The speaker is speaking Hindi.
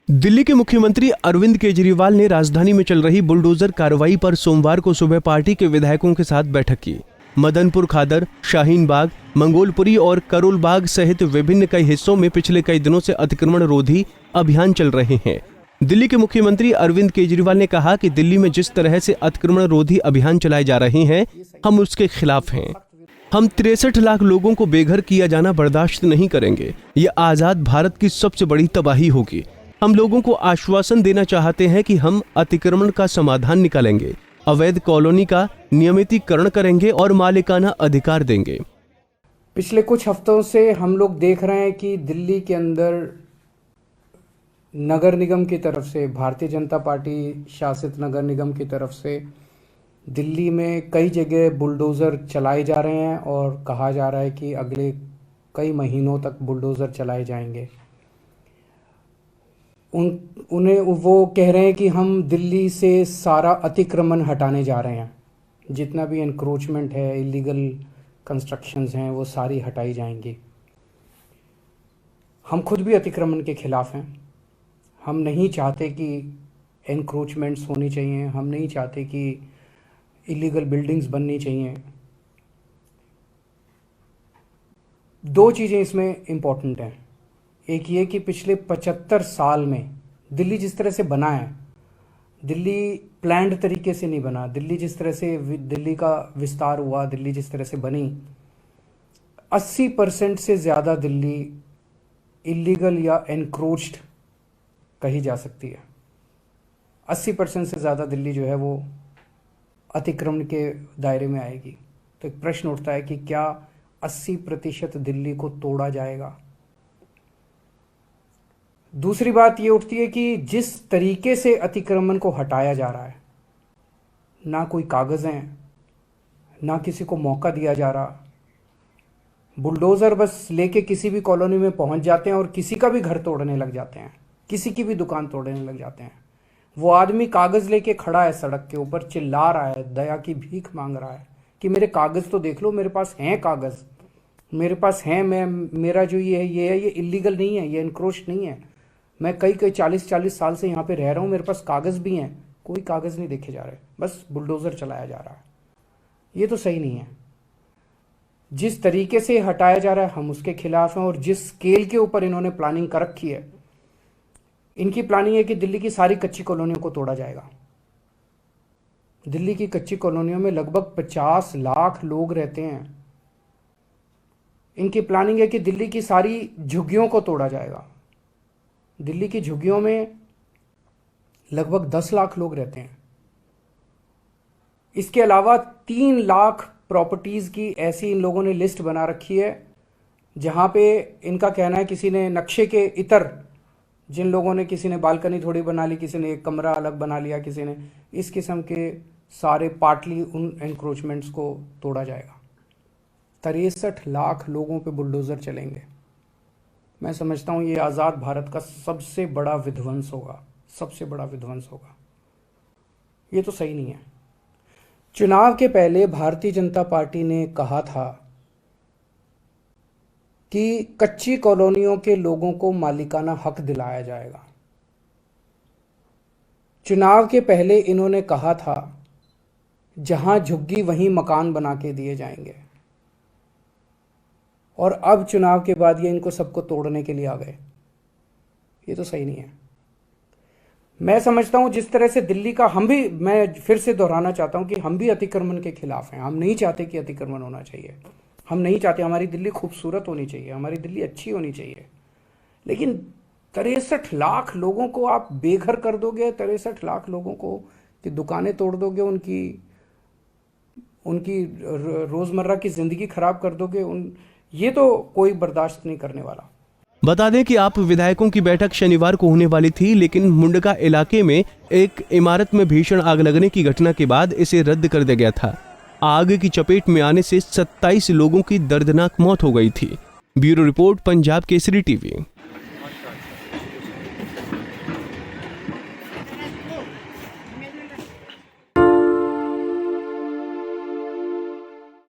दिल्ली के मुख्यमंत्री अरविंद केजरीवाल ने राजधानी में चल रही बुलडोजर कार्रवाई पर सोमवार को सुबह पार्टी के विधायकों के साथ बैठक की। मदनपुर खादर, शाहीन बाग, मंगोलपुरी और करोल बाग सहित विभिन्न कई हिस्सों में पिछले कई दिनों से अतिक्रमण रोधी अभियान चल रहे हैं। दिल्ली के मुख्यमंत्री अरविंद केजरीवाल ने कहा कि दिल्ली में जिस तरह से अतिक्रमण रोधी अभियान चलाए जा रहे हैं, हम उसके खिलाफ हैं। हम 63 लाख लोगों को बेघर किया जाना बर्दाश्त नहीं करेंगे। ये आजाद भारत की सबसे बड़ी तबाही होगी। हम लोगों को आश्वासन देना चाहते हैं कि हम अतिक्रमण का समाधान निकालेंगे, अवैध कॉलोनी का नियमितीकरण करेंगे और मालिकाना अधिकार देंगे। पिछले कुछ हफ्तों से हम लोग देख रहे हैं कि दिल्ली के अंदर नगर निगम की तरफ से, भारतीय जनता पार्टी शासित नगर निगम की तरफ से दिल्ली में कई जगह बुलडोज़र चलाए जा रहे हैं और कहा जा रहा है कि अगले कई महीनों तक बुलडोज़र चलाए जाएंगे। उन्हें वो कह रहे हैं कि हम दिल्ली से सारा अतिक्रमण हटाने जा रहे हैं, जितना भी एनक्रोचमेंट है, इलीगल कंस्ट्रक्शंस हैं, वो सारी हटाई जाएंगी। हम खुद भी अतिक्रमण के खिलाफ हैं। हम नहीं चाहते कि एनक्रोचमेंट्स होनी चाहिए, हम नहीं चाहते कि इलीगल बिल्डिंग्स बननी चाहिए। दो चीज़ें इसमें इम्पॉर्टेंट हैं। एक ये कि पिछले 75 साल में दिल्ली जिस तरह से बना है, दिल्ली प्लान्ड तरीके से नहीं बना। दिल्ली जिस तरह से दिल्ली का विस्तार हुआ, दिल्ली जिस तरह से बनी, 80% से ज़्यादा दिल्ली इलीगल या एनक्रोच्ड कही जा सकती है। 80% से ज़्यादा दिल्ली जो है वो अतिक्रमण के दायरे में आएगी। तो एक प्रश्न उठता है कि क्या 80% दिल्ली को तोड़ा जाएगा? दूसरी बात ये उठती है कि जिस तरीके से अतिक्रमण को हटाया जा रहा है, ना कोई कागज़ हैं, ना किसी को मौका दिया जा रहा। बुलडोज़र बस लेके किसी भी कॉलोनी में पहुंच जाते हैं और किसी का भी घर तोड़ने लग जाते हैं, किसी की भी दुकान तोड़ने लग जाते हैं। वो आदमी कागज़ लेके खड़ा है सड़क के ऊपर, चिल्ला रहा है, दया की भीख मांग रहा है कि मेरे कागज़ तो देख लो, मेरे पास हैं कागज़, मेरे पास हैं, मेरा जो ये है ये इलीगल नहीं है, ये एनक्रोच नहीं है। मैं कई 40 साल से यहाँ पे रह रहा हूँ, मेरे पास कागज़ भी हैं। कोई कागज़ नहीं देखे जा रहे, बस बुलडोज़र चलाया जा रहा है। ये तो सही नहीं है। जिस तरीके से हटाया जा रहा है, हम उसके खिलाफ हैं। और जिस स्केल के ऊपर इन्होंने प्लानिंग कर रखी है, इनकी प्लानिंग है कि दिल्ली की सारी कच्ची कॉलोनियों को तोड़ा जाएगा। दिल्ली की कच्ची कॉलोनियों में लगभग 50 लाख लोग रहते हैं। इनकी प्लानिंग है कि दिल्ली की सारी झुग्गियों को तोड़ा जाएगा। दिल्ली की झुग्गियों में लगभग 10 लाख लोग रहते हैं। इसके अलावा 3 लाख प्रॉपर्टीज़ की ऐसी इन लोगों ने लिस्ट बना रखी है, जहां पे इनका कहना है किसी ने नक्शे के इतर, जिन लोगों ने, किसी ने बालकनी थोड़ी बना ली, किसी ने एक कमरा अलग बना लिया, किसी ने इस किस्म के सारे पार्टली उन एनक्रोचमेंट्स को तोड़ा जाएगा। 63 लाख लोगों पे बुलडोज़र चलेंगे। मैं समझता हूँ ये आज़ाद भारत का सबसे बड़ा विध्वंस होगा, सबसे बड़ा विध्वंस होगा। ये तो सही नहीं है। चुनाव के पहले भारतीय जनता पार्टी ने कहा था कि कच्ची कॉलोनियों के लोगों को मालिकाना हक दिलाया जाएगा। चुनाव के पहले इन्होंने कहा था जहां झुग्गी वहीं मकान बना के दिए जाएंगे। और अब चुनाव के बाद ये इनको सबको तोड़ने के लिए आ गए। ये तो सही नहीं है। मैं समझता हूं जिस तरह से दिल्ली का, मैं फिर से दोहराना चाहता हूं कि हम भी अतिक्रमण के खिलाफ हैं। हम नहीं चाहते कि अतिक्रमण होना चाहिए। हम नहीं चाहते, हमारी दिल्ली खूबसूरत होनी चाहिए, हमारी दिल्ली अच्छी होनी चाहिए। लेकिन 63 लाख लोगों को आप बेघर कर दोगे, 63 लाख लोगों को की दुकानें तोड़ दोगे, उनकी रोज़मर्रा की ज़िंदगी खराब कर दोगे, ये तो कोई बर्दाश्त नहीं करने वाला। बता दें कि आप विधायकों की बैठक शनिवार को होने वाली थी, लेकिन मुंडका इलाके में एक इमारत में भीषण आग लगने की घटना के बाद इसे रद्द कर दिया गया था। आग की चपेट में आने से 27 लोगों की दर्दनाक मौत हो गई थी। Bureau report, Punjab Kesari TV.